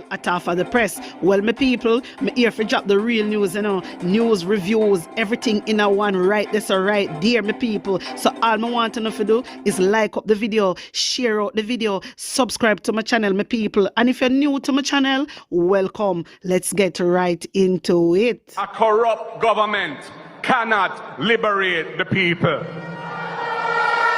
At half of the press. Well, my people, me here for drop the real news, news, reviews, everything in a one right this or right there, my people. So all I want to know to do is like up the video, share out the video, subscribe to my channel, my people. And if you're new to my channel, welcome. Let's get right into it. A corrupt government cannot liberate the people.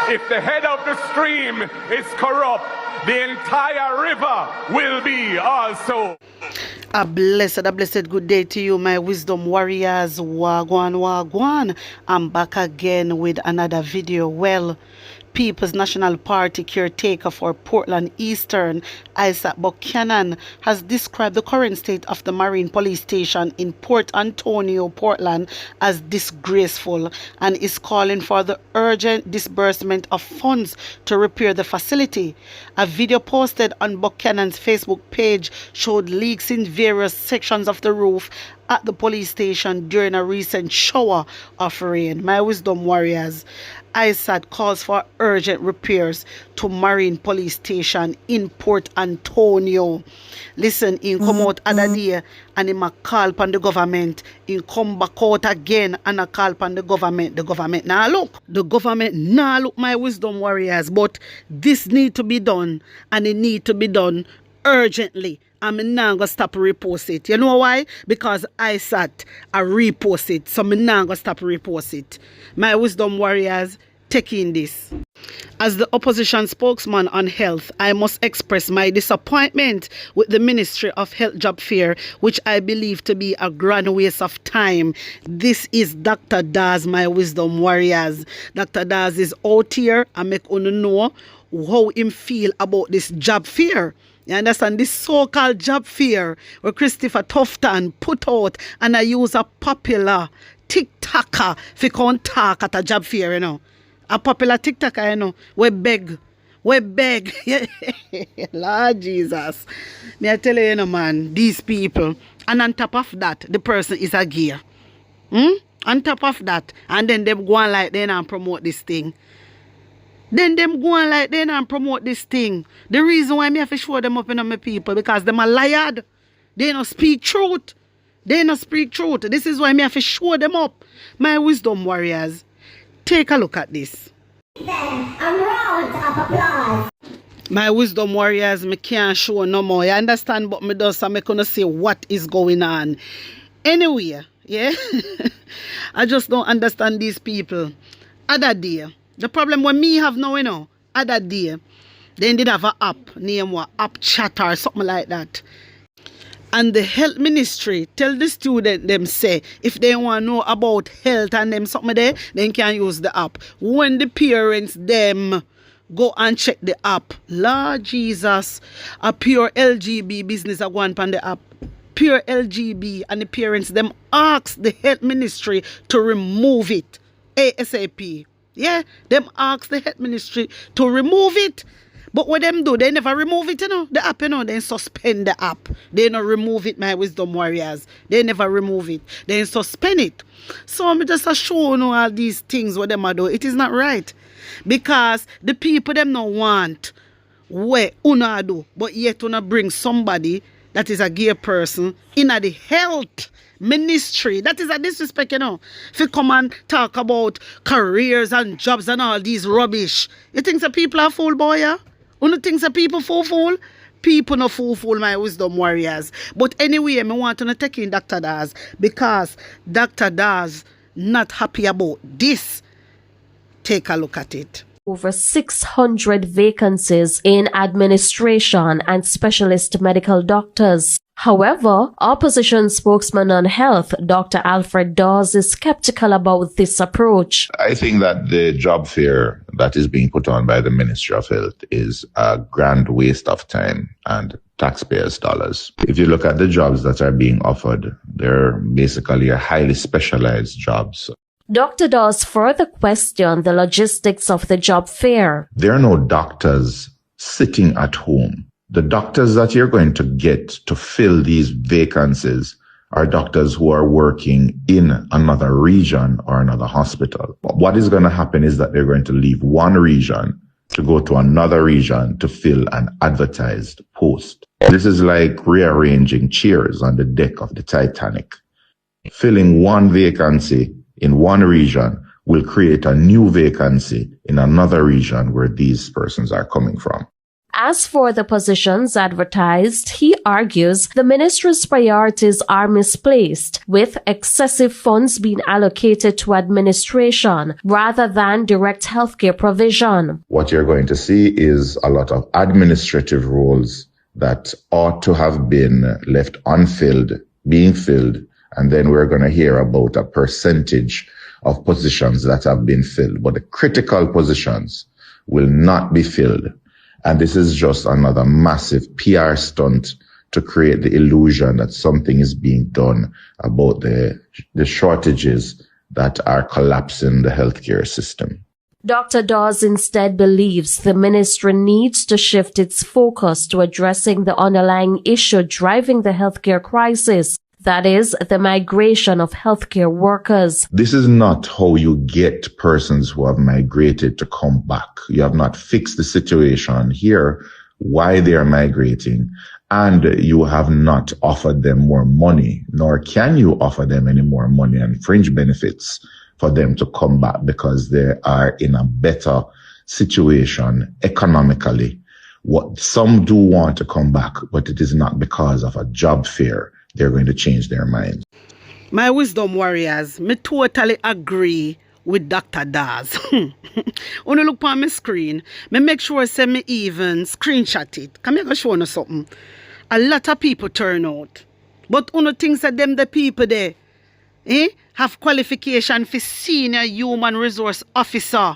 If the head of the stream is corrupt, the entire river will be also. A blessed good day to you, my wisdom warriors. Wagwan, wagwan. I'm back again with another video. Well, People's National Party caretaker for Portland Eastern, Isat Buchanan, has described the current state of the Marine Police Station in Port Antonio, Portland, as disgraceful and is calling for the urgent disbursement of funds to repair the facility. A video posted on Buchanan's Facebook page showed leaks in various sections of the roof at the police station during a recent shower of rain. My wisdom warriors, Isat calls for urgent repairs to Marine Police Station in Port Antonio. Listen, in come out other day and him a call upon the government. In come back out again and a call upon the government. The government now look. The government now look, my wisdom warriors. But this need to be done, and it need to be done urgently. I'm not going to stop repost it. You know why? Because Isat I repost it. So I'm not going to stop repost it. My wisdom warriors, taking this. As the opposition spokesman on health, I must express my disappointment with the Ministry of Health job fair, which I believe to be a grand waste of time. This is Dr. Dawes, my wisdom warriors. Dr. Dawes is out here and make you know how him feel about this job fair. You understand? This so-called job fair where Christopher Tufton put out and I use a popular TikToker for come talk at a job fair, you know. A popular TikToker, you know, we beg. Lord Jesus. Me I tell you, you know, man, these people, and on top of that, the person is a gear. On top of that, and then them go on like they and promote this thing. Then them go on like they and promote this thing. The reason why me have to show them up in my people, because them are lied. They don't speak truth. They don't speak truth. This is why me have to show them up. My wisdom warriors, take a look at this. A round of applause. My wisdom warriors, me can't show no more. You understand? But me does, so me gonna see what is going on. Anyway, yeah. I just don't understand these people. Other day, the problem when me have now, you know, other day, they did have an app, name what, App Chat or something like that. And the health ministry tell the student them say, if they want to know about health and them something there, then can use the app. When the parents them go and check the app, Lord Jesus, a pure LGB business are going on the app. Pure LGB, and the parents them ask the health ministry to remove it ASAP. Yeah, them ask the health ministry to remove it. But what them do, they never remove it, you know. The app, you know, they suspend the app. They don't remove it, my wisdom warriors. They never remove it. They suspend it. So I'm just showing you all these things what them are doing. It is not right. Because the people them don't want what una do, but yet una bring somebody that is a gay person in the health ministry. That is a disrespect, you know. If you come and talk about careers and jobs and all these rubbish, you think the people are fool, boy, yeah? You think the people fool? People no fool, my wisdom warriors. But anyway, I want to take in Dr. Dawes because Dr. Dawes not happy about this. Take a look at it. Over 600 vacancies in administration and specialist medical doctors. However, opposition spokesman on health, Dr. Alfred Dawes, is skeptical about this approach. I think that the job fair that is being put on by the Ministry of Health is a grand waste of time and taxpayers' dollars. If you look at the jobs that are being offered, they're basically highly specialized jobs. Dr. Dawes further questioned the logistics of the job fair. There are no doctors sitting at home. The doctors that you're going to get to fill these vacancies are doctors who are working in another region or another hospital. What is going to happen is that they're going to leave one region to go to another region to fill an advertised post. This is like rearranging chairs on the deck of the Titanic. Filling one vacancy in one region will create a new vacancy in another region where these persons are coming from. As for the positions advertised, he argues the ministry's priorities are misplaced, with excessive funds being allocated to administration rather than direct healthcare provision. What you're going to see is a lot of administrative roles that ought to have been left unfilled, being filled, and then we're going to hear about a percentage of positions that have been filled. But the critical positions will not be filled. And this is just another massive PR stunt to create the illusion that something is being done about the shortages that are collapsing the healthcare system. Dr. Dawes instead believes the ministry needs to shift its focus to addressing the underlying issue driving the healthcare crisis. That is, the migration of healthcare workers. This is not how you get persons who have migrated to come back. You have not fixed the situation here, why they are migrating, and you have not offered them more money, nor can you offer them any more money and fringe benefits for them to come back because they are in a better situation economically. What some do want to come back, but it is not because of a job fair. They're going to change their minds. My wisdom warriors, me totally agree with Dr. Dawes. When you look on my screen, me make sure I send me even screenshot it. Can I show you something? A lot of people turn out. But one thinks that them the people there have qualification for senior human resource officer.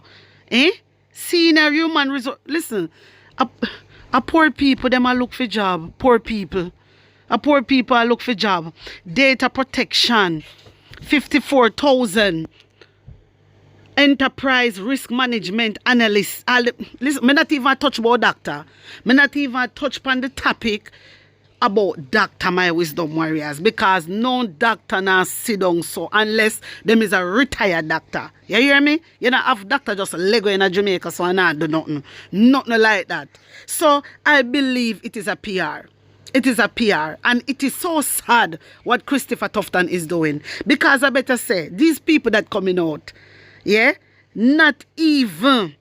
Senior human resource. Listen, a poor people, them a look for job. Poor people. A poor people are look for job. Data protection, 54,000. Enterprise risk management analyst. Listen, me not even touch about doctor. Me not even touch upon the topic about doctor, my wisdom warriors, because no doctor now sit down so unless them is a retired doctor. You hear me? You know, have doctor just Lego in a Jamaica, so I not do nothing. Nothing like that. So I believe it is a PR. It is a PR, and it is so sad what Christopher Tufton is doing. Because I better say, these people that coming out, not even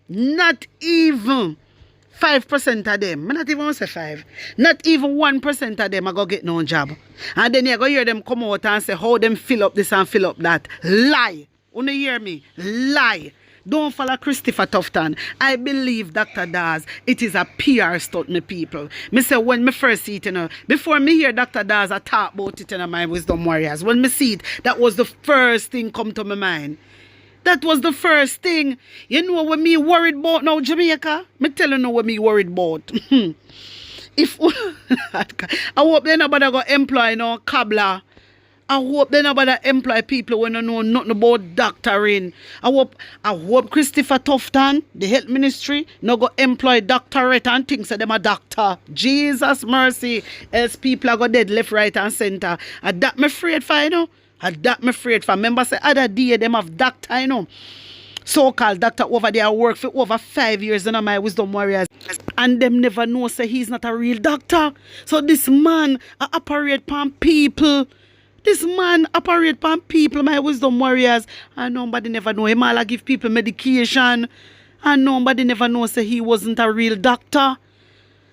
5% of them, not even want to say 5, not even 1% of them are going to get no job. And then you're going to hear them come out and say how them fill up this and fill up that. Lie. You hear me? Lie. Don't follow Christopher Tufton. I believe Dr. Dawes, it is a PR stunt, my people. Me say when me first see it, before me hear Dr. Dawes, I talk about it in my wisdom warriors. When me see it, that was the first thing come to my mind. That was the first thing. You know what me worried about now, Jamaica? Me tell you know what me worried about. If I hope they nobody go employ no cobbler. I hope they nobody employ people when they know nothing about doctoring. I hope Christopher Tufton, the health ministry, no go employ doctorate and things that them a doctor. Jesus mercy. Else people are go dead left, right and center. And that me afraid for, you know. And that me afraid for. Remember say other day them have doctor, you know. So-called doctor over there work for over 5 years in my wisdom warriors. And them never know say he's not a real doctor. So this man operate upon people. This man operate upon people, my wisdom warriors. And nobody never know him. All give people medication. And nobody never know say he wasn't a real doctor.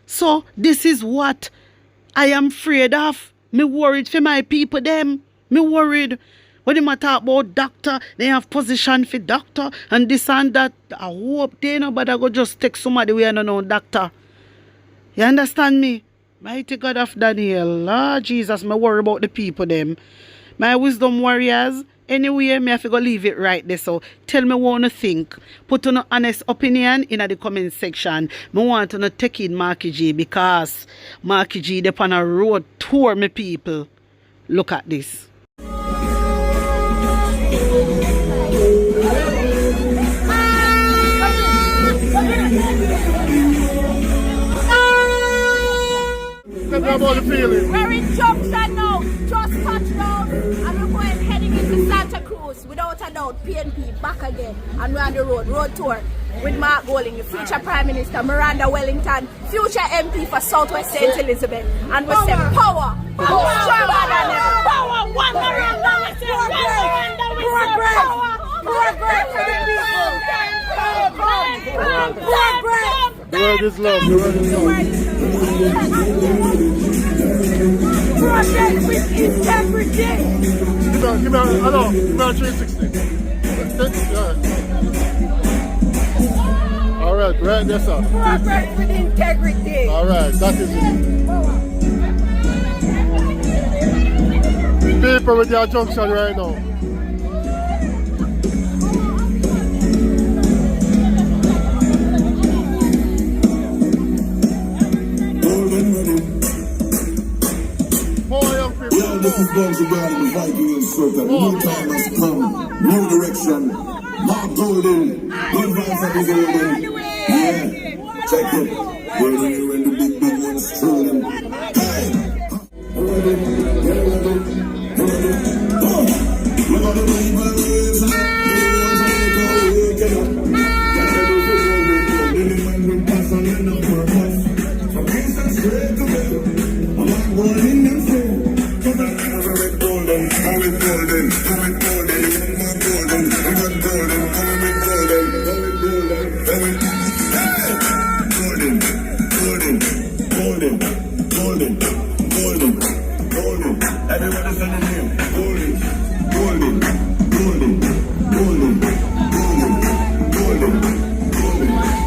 So this is what I am afraid of. Me worried for my people them. Me worried. When they talk about doctor, they have position for doctor and this and that. I hope they nobody go just take somebody we don't know doctor. You understand me? Mighty God of Daniel, Lord Jesus, me worry about the people them. My wisdom warriors, anyway, me have to go leave it right there. So tell me what you think. Put an honest opinion in the comment section. Me want to take in Marky G because Marky G they on a road tour, me people. Look at this. About the feeling. We're in Junction now, just touched down, and we're going heading into Santa Cruz. Dawes, without a doubt, PNP back again, and we're on the road tour with Mark Golding, the future Prime Minister, Miranda Wellington, future MP for Southwest St. Elizabeth, and we say power, stronger than ever. Power, one Miranda, we say progress for the people. Progress. The word is love. The word is love. Progress with integrity. Give me a 360. Alright, right there, sir. Progress with integrity. Alright, that is it. People with your junction right now. Well, this is Dung around the Viking and Circle. New time has come, new direction. Mark Golden, one vibes that is golden. Yeah, check it. We're here when the big one's strolling. Hey! Ready, get ready, ready. Oh! We're gonna leave our waves up. Get up. Get ready for golden. Golden when we pass on in the purpose. From east and straight to west. Mark Golden and Phil. Golden, I'm with golden, everybody say the name, golden,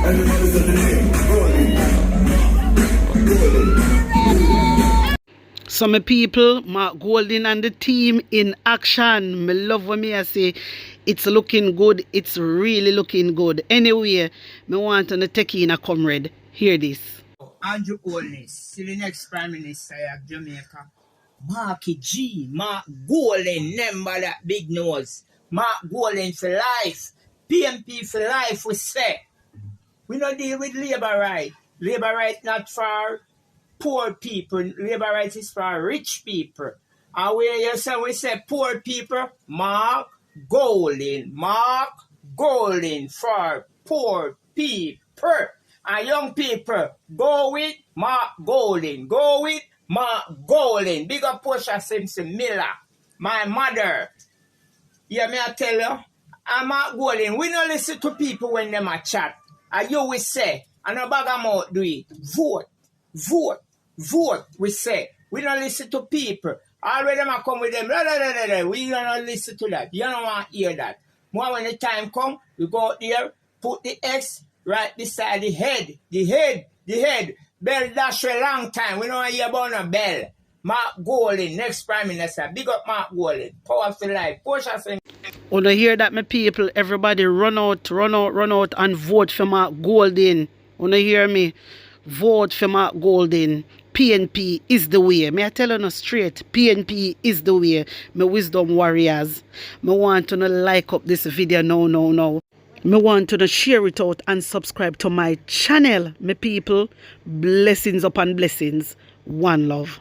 everybody say the name, So my people, Mark Golding and the team in action. Me love what me I say. It's looking good. It's really looking good. Anyway, me want to take in a comrade. Hear this. Andrew Holness, still the next Prime Minister of Jamaica. Marky G, Mark Golding, remember that big nose. Mark Golding for life. PMP for life, we say. We don't deal with labor right. Labor right not for poor people. Labor rights is for rich people. And we say poor people, Mark Golding for poor people. And young people, go with Mark Golding. Go with Mark Golding. Big up Portia Simpson Miller, my mother. Yeah, me I tell you, I'm Mark Golding. We don't listen to people when them a chat. And you will say, and no bag of mouth do it. Vote, we say. We don't listen to people. Already them come with them. We don't listen to that. You don't want to hear that. More when the time come, we go out there, put the X right beside the head. The head. Bell dash for a long time. We don't hear about no bell. Mark Golding, next Prime Minister. Big up Mark Golding. Power for life. When I hear that, my people, everybody run out and vote for Mark Golding. When I hear me, vote for Mark Golding. PNP is the way. May I tell you no straight? PNP is the way. My wisdom warriors. Me want to like up this video now. Me want to share it out and subscribe to my channel. My people, blessings upon blessings. One love.